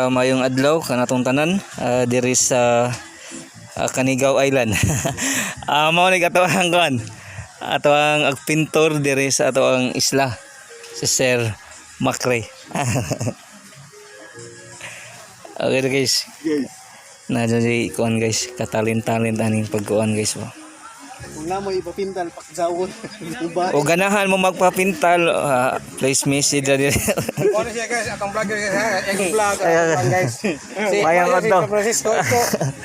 mayong adlaw kanatong tanan diri sa Canigao Island. Mao ni ato ang kuan. Ato ang agpintor diri sa ato ang isla si Sir Macre. Okay guys. Na jadi kuan guys, katalent-talent aning pagkuan guys ba. Kung na mo ipapintal pakjawon. O ganahan mo magpapintal, please message na diri. Ano siya guys, atong vlogger guys, yung vlog guys. Mayang Si adto. Francisco ito,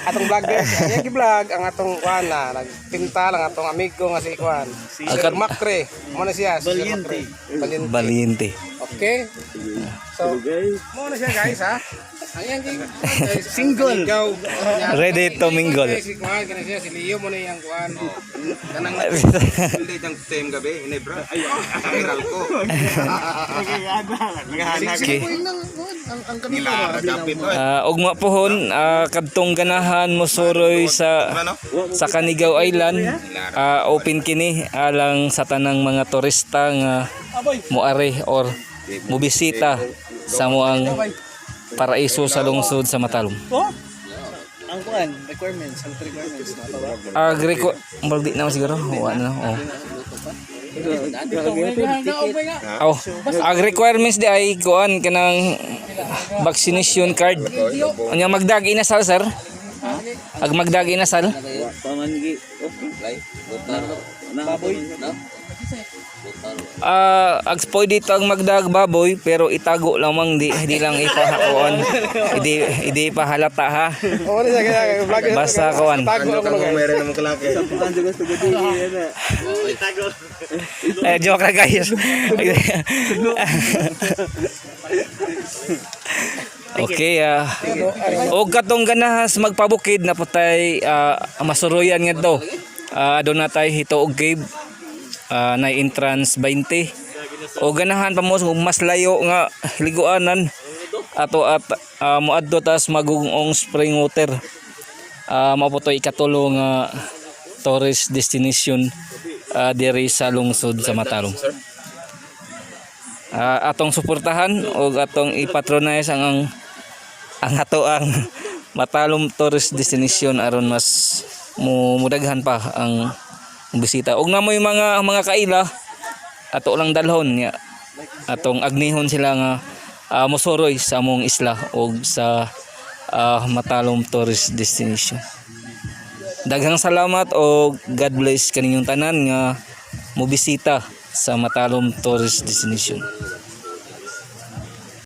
atong vlogger, yung vlog ang atong kuan na nagpintal ang atong amigo nga si kuan. Si Sir Macre, mo na siya, Sir Macre. Valiente. Okay? So, mo na siya guys ha. Ayan guys, single. Ready to mingle. Si kuan kana siya, si Leo mo na yang kuan. Kanang Hindi dang time gabi, hinebra. Ay, viral ko. Okay. Ang kanila Ugma pohon kadtong ganahan mo suroy sa Canigao Island. Open kini alang sa tanang mga turista nga moare or mobisita sa moang paraiso sa lungsod sa Matalom. ang kuan requirements, ang requirements na Maldi na siguro. Ano? Ag requirements di ay kuan kanang vaccination card. Anya magdag inasal sir? Ag magdag inasal? pamangi baboy Ag pwede dito ang magdag baboy pero itago lamang di lang ipahakuan. Hindi pa halata ha. mo na siya kaya vlogger. Basta kuan. Tago ako Kung guys. meron naman kalaki. Joke na guys. Okay, og katong ganahas magpabukid na patay masuruyan nga daw. Adon na tay hito og cave na entrance 20. O ganahan pa mo mas layo nga liguanan ato at moadto tas magungong spring water. Mao po to ikatulo nga tourist destination diri sa lungsod sa Matalom. Atong suportahan o atong ipatronize ang ato ang Matalom tourist destination aron mas mudaghan pa ang bisita. Og na mo yung mga kaila ato lang dalhon niya. Atong agnihon sila nga mosuroy sa among isla og sa Matalom tourist destination. Daghang salamat o God bless kaninyong tanan nga mobisita sa Matalom tourist destination.